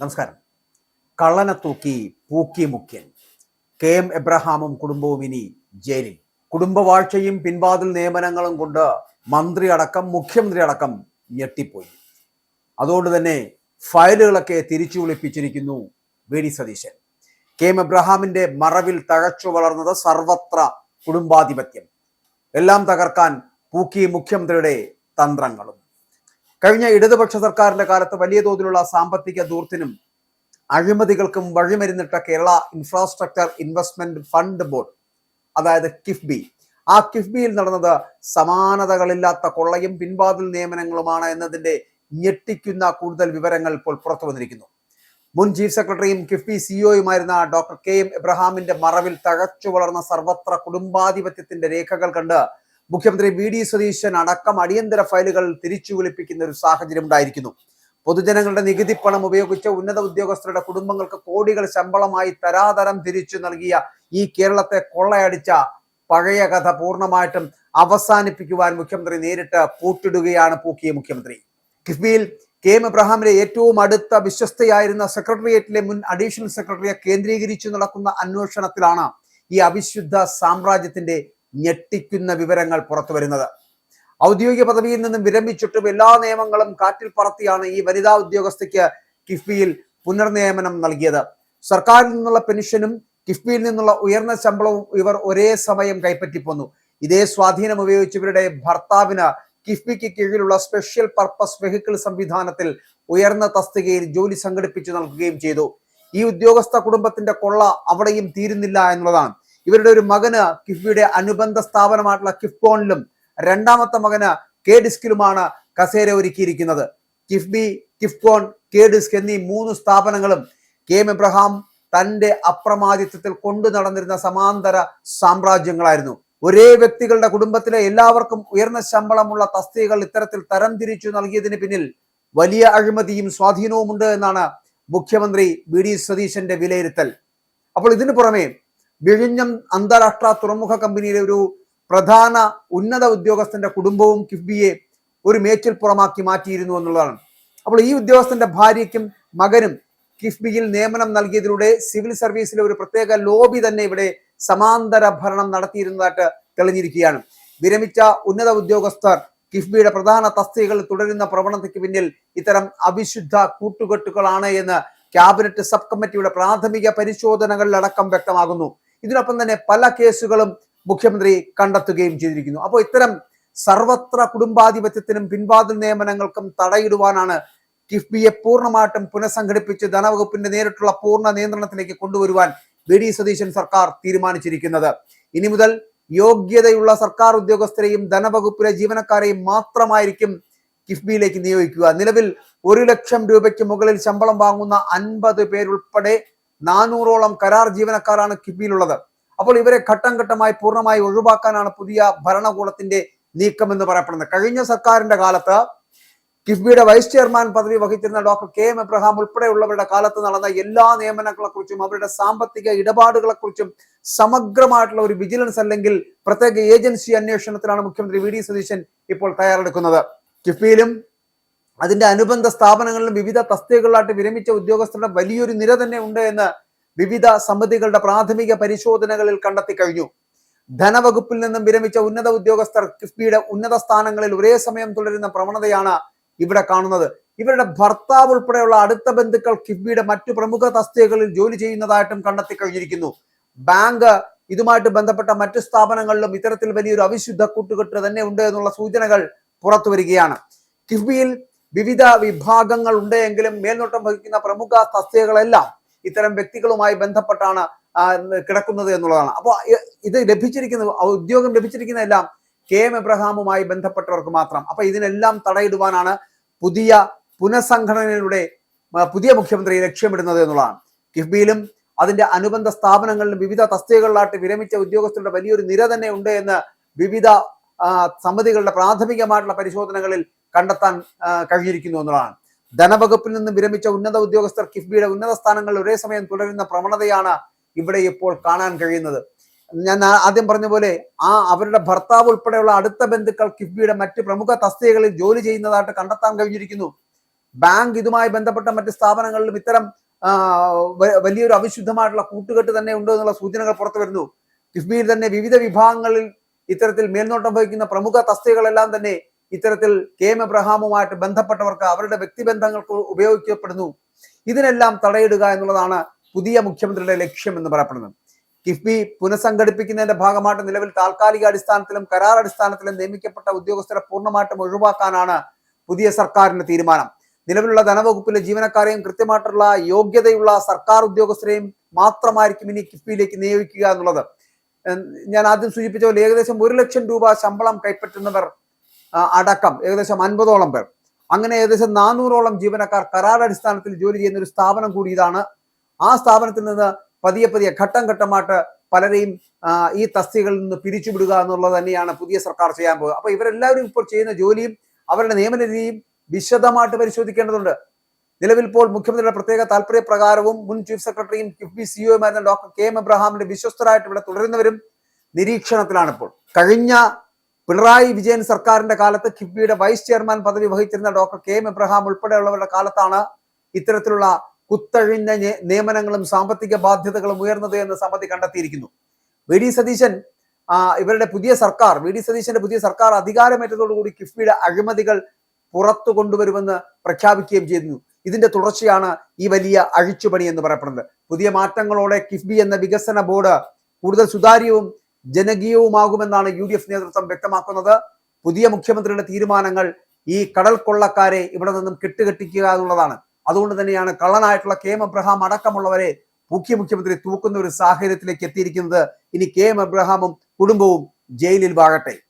നമസ്കാരം. കള്ളനെ തൂക്കി പൂക്കി മുഖ്യൻ. കെ.എം. എബ്രഹാമും കുടുംബവും ഇനി ജയിലിൽ. കുടുംബവാഴ്ചയും പിൻവാതിൽ നിയമനങ്ങളും കൊണ്ട് മന്ത്രി അടക്കം മുഖ്യമന്ത്രി അടക്കം ഞെട്ടിപ്പോയി. അതുകൊണ്ട് തന്നെ ഫയലുകളൊക്കെ തിരിച്ചു വിളിപ്പിച്ചിരിക്കുന്നു വി.ഡി. സതീശൻ. കെ.എം. എബ്രഹാമിന്റെ മറവിൽ തഴച്ചു വളർന്നത് സർവത്ര കുടുംബാധിപത്യം. എല്ലാം തകർക്കാൻ പൂക്കി മുഖ്യമന്ത്രിയുടെ തന്ത്രങ്ങളും. കഴിഞ്ഞ ഇടതുപക്ഷ സർക്കാരിന്റെ കാലത്ത് വലിയ തോതിലുള്ള സാമ്പത്തിക ധൂർത്തിനും അഴിമതികൾക്കും വഴിമരുന്നിട്ട Kerala infrastructure investment fund board, അതായത് കിഫ്ബി. ആ കിഫ്ബിയിൽ നടന്നത് സമാനതകളില്ലാത്ത കൊള്ളയും പിൻവാതിൽ നിയമനങ്ങളുമാണ് എന്നതിന്റെ ഞെട്ടിക്കുന്ന കൂടുതൽ വിവരങ്ങൾ ഇപ്പോൾ പുറത്തു വന്നിരിക്കുന്നു. മുൻ ചീഫ് സെക്രട്ടറിയും കിഫ്ബി സിഇഒയുമായിരുന്ന ഡോക്ടർ കെ.എം. എബ്രഹാമിന്റെ മറവിൽ തഴച്ചു വളർന്ന സർവത്ര കുടുംബാധിപത്യത്തിന്റെ രേഖകൾ കണ്ട് മുഖ്യമന്ത്രി വി.ഡി. സതീശൻ അടക്കം അടിയന്തര ഫയലുകൾ തിരിച്ചു വിളിപ്പിക്കുന്ന ഒരു സാഹചര്യം ഉണ്ടായിരിക്കുന്നു. പൊതുജനങ്ങളുടെ നികുതി പണം ഉപയോഗിച്ച് ഉന്നത ഉദ്യോഗസ്ഥരുടെ കുടുംബങ്ങൾക്ക് കോടികൾ ശമ്പളമായി തരാതരം തിരിച്ചു നൽകിയ ഈ കേരളത്തെ കൊള്ളയടിച്ച പഴയ കഥ പൂർണ്ണമായിട്ടും അവസാനിപ്പിക്കുവാൻ മുഖ്യമന്ത്രി നേരിട്ട് പൂട്ടിടുകയാണ് പൂക്കിയ മുഖ്യമന്ത്രി. കിഫ്ബിയിൽ കെ.എം. എബ്രഹാമിന്റെ ഏറ്റവും അടുത്ത വിശ്വസ്തയായിരുന്ന സെക്രട്ടേറിയറ്റിലെ മുൻ അഡീഷണൽ സെക്രട്ടറിയെ കേന്ദ്രീകരിച്ചു നടക്കുന്ന അന്വേഷണത്തിലാണ് ഈ അവിശുദ്ധ സാമ്രാജ്യത്തിന്റെ ഞെട്ടിക്കുന്ന വിവരങ്ങൾ പുറത്തു വരുന്നത്. ഔദ്യോഗിക പദവിയിൽ നിന്നും വിരമിച്ചിട്ടും എല്ലാ നിയമങ്ങളും കാറ്റിൽ പറത്തിയാണ് ഈ വനിതാ ഉദ്യോഗസ്ഥയ്ക്ക് കിഫ്ബിയിൽ പുനർനിയമനം നൽകിയത്. സർക്കാരിൽ നിന്നുള്ള പെൻഷനും കിഫ്ബിയിൽ നിന്നുള്ള ഉയർന്ന ശമ്പളവും ഇവർ ഒരേ സമയം കൈപ്പറ്റിപ്പോന്നു. ഇതേ സ്വാധീനം ഉപയോഗിച്ച് ഇവരുടെ ഭർത്താവിന് കിഫ്ബിക്ക് കീഴിലുള്ള സ്പെഷ്യൽ പർപ്പസ് വെഹിക്കിൾ സംവിധാനത്തിൽ ഉയർന്ന തസ്തികയിൽ ജോലി സംഘടിപ്പിച്ചു നൽകുകയും ചെയ്തു. ഈ ഉദ്യോഗസ്ഥ കുടുംബത്തിന്റെ കൊള്ള അവിടെയും തീരുന്നില്ല എന്നുള്ളതാണ്. ഇവരുടെ ഒരു മകന് കിഫ്ബിയുടെ അനുബന്ധ സ്ഥാപനമായിട്ടുള്ള കിഫ്കോണിലും രണ്ടാമത്തെ മകന് കെ ഡിസ്കിലുമാണ് കസേര ഒരുക്കിയിരിക്കുന്നത്. കിഫ്ബി, കിഫ്കോൺ, കെ ഡിസ്ക് എന്നീ മൂന്ന് സ്ഥാപനങ്ങളും കെ.എം. എബ്രഹാം തന്റെ അപ്രമാദിത്വത്തിൽ കൊണ്ടു നടന്നിരുന്ന സമാന്തര സാമ്രാജ്യങ്ങളായിരുന്നു. ഒരേ വ്യക്തികളുടെ കുടുംബത്തിലെ എല്ലാവർക്കും ഉയർന്ന ശമ്പളമുള്ള തസ്തികകൾ ഇത്തരത്തിൽ തരംതിരിച്ചു നൽകിയതിന് പിന്നിൽ വലിയ അഴിമതിയും സ്വാധീനവുമുണ്ട് എന്നാണ് മുഖ്യമന്ത്രി വി.ഡി. സതീശന്റെ വിലയിരുത്തൽ. അപ്പോൾ ഇതിനു പുറമെ വിഴിഞ്ഞം അന്താരാഷ്ട്ര തുറമുഖ കമ്പനിയിലെ ഒരു പ്രധാന ഉന്നത ഉദ്യോഗസ്ഥന്റെ കുടുംബവും കിഫ്ബിയെ ഒരു മേച്ചിൽപ്പുറമാക്കി മാറ്റിയിരുന്നു എന്നുള്ളതാണ്. അപ്പോൾ ഈ ഉദ്യോഗസ്ഥന്റെ ഭാര്യയ്ക്കും മകനും കിഫ്ബിയിൽ നിയമനം നൽകിയതിലൂടെ സിവിൽ സർവീസിലെ ഒരു പ്രത്യേക ലോബി തന്നെ ഇവിടെ സമാന്തര ഭരണം നടത്തിയിരുന്നതായിട്ട് തെളിഞ്ഞിരിക്കുകയാണ്. വിരമിച്ച ഉന്നത ഉദ്യോഗസ്ഥർ കിഫ്ബിയുടെ പ്രധാന തസ്തികകളിൽ തുടരുന്ന പ്രവണതയ്ക്ക് പിന്നിൽ ഇത്തരം അവിശുദ്ധ കൂട്ടുകെട്ടുകളാണ് എന്ന് ക്യാബിനറ്റ് സബ് കമ്മിറ്റിയുടെ പ്രാഥമിക പരിശോധനകളിലടക്കം വ്യക്തമാകുന്നു. ഇതിനൊപ്പം തന്നെ പല കേസുകളും മുഖ്യമന്ത്രി കണ്ടെത്തുകയും ചെയ്തിരിക്കുന്നു. അപ്പോൾ ഇത്തരം സർവത്ര കുടുംബാധിപത്യത്തിനും പിൻവാതിൽ നിയമനങ്ങൾക്കും തടയിടുവാനാണ് കിഫ്ബിയെ പൂർണ്ണമായിട്ടും പുനഃസംഘടിപ്പിച്ച് ധനവകുപ്പിന്റെ നേരിട്ടുള്ള പൂർണ്ണ നിയന്ത്രണത്തിലേക്ക് കൊണ്ടുവരുവാൻ വി.ഡി. സതീശൻ സർക്കാർ തീരുമാനിച്ചിരിക്കുന്നത്. ഇനി മുതൽ യോഗ്യതയുള്ള സർക്കാർ ഉദ്യോഗസ്ഥരെയും ധനവകുപ്പിലെ ജീവനക്കാരെയും മാത്രമായിരിക്കും കിഫ്ബിയിലേക്ക് നിയോഗിക്കുക. നിലവിൽ 1 ലക്ഷം രൂപയ്ക്ക് മുകളിൽ ശമ്പളം വാങ്ങുന്ന 50 പേരുൾപ്പെടെ 400ഓളം കരാർ ജീവനക്കാരാണ് കിഫ്ബിയിലുള്ളത്. അപ്പോൾ ഇവരെ ഘട്ടം ഘട്ടമായി പൂർണ്ണമായി ഒഴിവാക്കാനാണ് പുതിയ ഭരണകൂടത്തിന്റെ നീക്കമെന്ന് പറയപ്പെടുന്നത്. കഴിഞ്ഞ സർക്കാരിന്റെ കാലത്ത് കിഫ്ബിയുടെ വൈസ് ചെയർമാൻ പദവി വഹിച്ചിരുന്ന ഡോക്ടർ കെ.എം. എബ്രഹാം ഉൾപ്പെടെയുള്ളവരുടെ കാലത്ത് നടന്ന എല്ലാ നിയമനങ്ങളെക്കുറിച്ചും അവരുടെ സാമ്പത്തിക ഇടപാടുകളെക്കുറിച്ചും സമഗ്രമായിട്ടുള്ള ഒരു വിജിലൻസ് അല്ലെങ്കിൽ പ്രത്യേക ഏജൻസി അന്വേഷണത്തിലാണ് മുഖ്യമന്ത്രി വി.ഡി. സതീശൻ ഇപ്പോൾ തയ്യാറെടുക്കുന്നത്. കിഫ്ബിയിലും അതിന്റെ അനുബന്ധ സ്ഥാപനങ്ങളിലും വിവിധ തസ്തികകളിലായിട്ട് വിരമിച്ച ഉദ്യോഗസ്ഥരുടെ വലിയൊരു നിര തന്നെ ഉണ്ട് എന്ന് വിവിധ സമിതികളുടെ പ്രാഥമിക പരിശോധനകളിൽ കണ്ടെത്തി കഴിഞ്ഞു. ധനവകുപ്പിൽ നിന്നും വിരമിച്ച ഉന്നത ഉദ്യോഗസ്ഥർ കിഫ്ബിയുടെ ഉന്നത സ്ഥാനങ്ങളിൽ ഒരേ സമയം തുടരുന്ന പ്രവണതയാണ് ഇവിടെ കാണുന്നത്. ഇവരുടെ ഭർത്താവ് ഉൾപ്പെടെയുള്ള അടുത്ത ബന്ധുക്കൾ കിഫ്ബിയുടെ മറ്റു പ്രമുഖ തസ്തികകളിൽ ജോലി ചെയ്യുന്നതായിട്ടും കണ്ടെത്തി കഴിഞ്ഞിരിക്കുന്നു. ബാങ്ക്, ഇതുമായിട്ട് ബന്ധപ്പെട്ട മറ്റു സ്ഥാപനങ്ങളിലും ഇത്തരത്തിൽ വലിയൊരു അവിശുദ്ധ കൂട്ടുകെട്ട് തന്നെ ഉണ്ട് എന്നുള്ള സൂചനകൾ പുറത്തു വരികയാണ്. കിഫ്ബിയിൽ വിവിധ വിഭാഗങ്ങൾ ഉണ്ട് എങ്കിലും മേൽനോട്ടം വഹിക്കുന്ന പ്രമുഖ തസ്തികകളെല്ലാം ഇത്തരം വ്യക്തികളുമായി ബന്ധപ്പെട്ടാണ് കിടക്കുന്നത് എന്നുള്ളതാണ്. അപ്പോൾ ഇത് ഉദ്യോഗം ലഭിച്ചിരിക്കുന്നതെല്ലാം കെ.എം. എബ്രഹാമുമായി ബന്ധപ്പെട്ടവർക്ക് മാത്രം. അപ്പൊ ഇതിനെല്ലാം തടയിടുവാനാണ് പുതിയ പുനഃസംഘടനയിലൂടെ പുതിയ മുഖ്യമന്ത്രി ലക്ഷ്യമിടുന്നത് എന്നുള്ളതാണ്. കിഫ്ബിയിലും അതിന്റെ അനുബന്ധ സ്ഥാപനങ്ങളിലും വിവിധ തസ്തികകളിലായിട്ട് വിരമിച്ച ഉദ്യോഗസ്ഥരുടെ വലിയൊരു നിര തന്നെ ഉണ്ട് എന്ന് വിവിധ സമിതികളുടെ പ്രാഥമികമായിട്ടുള്ള പരിശോധനകളിൽ കണ്ടെത്താൻ കഴിഞ്ഞിരിക്കുന്നു എന്നുള്ളതാണ്. ധനവകുപ്പിൽ നിന്ന് വിരമിച്ച ഉന്നത ഉദ്യോഗസ്ഥർ കിഫ്ബിയുടെ ഉന്നത സ്ഥാനങ്ങളിൽ ഒരേ സമയം തുടരുന്ന പ്രവണതയാണ് ഇവിടെ ഇപ്പോൾ കാണാൻ കഴിയുന്നത്. ഞാൻ ആദ്യം പറഞ്ഞ പോലെ അവരുടെ ഭർത്താവ് ഉൾപ്പെടെയുള്ള അടുത്ത ബന്ധുക്കൾ കിഫ്ബിയുടെ മറ്റ് പ്രമുഖ തസ്തികകളിൽ ജോലി ചെയ്യുന്നതായിട്ട് കണ്ടെത്താൻ കഴിഞ്ഞിരിക്കുന്നു. ബാങ്ക് ഇതുമായി ബന്ധപ്പെട്ട മറ്റ് സ്ഥാപനങ്ങളിലും ഇത്തരം വലിയൊരു അവിശുദ്ധമായിട്ടുള്ള കൂട്ടുകെട്ട് തന്നെ ഉണ്ട് എന്നുള്ള സൂചനകൾ പുറത്തു വരുന്നു. കിഫ്ബിയിൽ തന്നെ വിവിധ വിഭാഗങ്ങളിൽ ഇത്തരത്തിൽ മേൽനോട്ടം വഹിക്കുന്ന പ്രമുഖ തസ്തികകളെല്ലാം തന്നെ ഇത്തരത്തിൽ KM എബ്രഹാമുമായിട്ട് ബന്ധപ്പെട്ടവർക്ക് അവരുടെ വ്യക്തിബന്ധങ്ങൾക്ക് ഉപയോഗിക്കപ്പെടുന്നു. ഇതിനെല്ലാം തടയിടുക എന്നുള്ളതാണ് പുതിയ മുഖ്യമന്ത്രിയുടെ ലക്ഷ്യം എന്ന് പറയപ്പെടുന്നത്. കിഫ്ബി പുനഃസംഘടിപ്പിക്കുന്നതിന്റെ ഭാഗമായിട്ട് നിലവിൽ താൽക്കാലിക അടിസ്ഥാനത്തിലും കരാർ അടിസ്ഥാനത്തിലും നിയമിക്കപ്പെട്ട ഉദ്യോഗസ്ഥരെ പൂർണ്ണമായിട്ടും ഒഴിവാക്കാനാണ് പുതിയ സർക്കാരിന്റെ തീരുമാനം. നിലവിലുള്ള ധനവകുപ്പിലെ ജീവനക്കാരെയും കൃത്യമായിട്ടുള്ള യോഗ്യതയുള്ള സർക്കാർ ഉദ്യോഗസ്ഥരെയും മാത്രമായിരിക്കും ഇനി കിഫ്ബിയിലേക്ക് നിയോഗിക്കുക എന്നുള്ളത്. ഞാൻ ആദ്യം സൂചിപ്പിച്ച പോലെ ഏകദേശം 1 ലക്ഷം രൂപ ശമ്പളം കൈപ്പറ്റുന്നവർ അടക്കം ഏകദേശം 50ഓളം പേർ, അങ്ങനെ ഏകദേശം 400ഓളം ജീവനക്കാർ കരാർ അടിസ്ഥാനത്തിൽ ജോലി ചെയ്യുന്ന ഒരു സ്ഥാപനം കൂടി ഇതാണ്. ആ സ്ഥാപനത്തിൽ നിന്ന് പതിയെ പതിയെ ഘട്ടം ഘട്ടമായിട്ട് പലരെയും ഈ തസ്തികകളിൽ നിന്ന് പിരിച്ചുവിടുക എന്നുള്ളത് തന്നെയാണ് പുതിയ സർക്കാർ ചെയ്യാൻ പോകുക. അപ്പൊ ഇവരെല്ലാവരും ഇപ്പോൾ ചെയ്യുന്ന ജോലിയും അവരുടെ നിയമന രീതിയും വിശദമായിട്ട് പരിശോധിക്കേണ്ടതുണ്ട്. നിലവിൽ ഇപ്പോൾ മുഖ്യമന്ത്രിയുടെ പ്രത്യേക താല്പര്യപ്രകാരവും മുൻ ചീഫ് സെക്രട്ടറിയും കിഫ്ബി സിഇഒയുമായിരുന്ന ഡോക്ടർ KM എബ്രഹാമിന്റെ വിശ്വസ്തരായിട്ട് ഇവിടെ തുടരുന്നവരും നിരീക്ഷണത്തിലാണ്. ഇപ്പോൾ കഴിഞ്ഞ പിണറായി വിജയൻ സർക്കാരിന്റെ കാലത്ത് കിഫ്ബിയുടെ വൈസ് ചെയർമാൻ പദവി വഹിച്ചിരുന്ന ഡോക്ടർ KM എബ്രഹാം ഉൾപ്പെടെയുള്ളവരുടെ കാലത്താണ് ഇത്തരത്തിലുള്ള കുത്തഴിഞ്ഞ നിയമനങ്ങളും സാമ്പത്തിക ബാധ്യതകളും ഉയർന്നത് എന്ന് സമിതി കണ്ടെത്തിയിരിക്കുന്നു. വി ഡി സതീശന്റെ പുതിയ സർക്കാർ അധികാരമേറ്റതോടുകൂടി കിഫ്ബിയുടെ അഴിമതികൾ പുറത്തു കൊണ്ടുവരുമെന്ന് പ്രഖ്യാപിക്കുകയും ചെയ്തിരുന്നു. ഇതിന്റെ തുടർച്ചയാണ് ഈ വലിയ അഴിച്ചുപണി എന്ന് പറയപ്പെടുന്നത്. പുതിയ മാറ്റങ്ങളോടെ കിഫ്ബി എന്ന വികസന ബോർഡ് കൂടുതൽ സുതാര്യവും ജനകീയവുമാകുമെന്നാണ് UDF നേതൃത്വം വ്യക്തമാക്കുന്നത്. പുതിയ മുഖ്യമന്ത്രിയുടെ തീരുമാനങ്ങൾ ഈ കടൽ കൊള്ളക്കാരെ ഇവിടെ നിന്നും കെട്ടുകെട്ടിക്കുക എന്നുള്ളതാണ്. അതുകൊണ്ട് തന്നെയാണ് കള്ളനായിട്ടുള്ള KM എബ്രഹാം അടക്കമുള്ളവരെ മുഖ്യമന്ത്രി തൂക്കുന്ന ഒരു സാഹചര്യത്തിലേക്ക് എത്തിയിരിക്കുന്നത്. ഇനി KM എബ്രഹാമും കുടുംബവും ജയിലിൽ വാഴട്ടെ.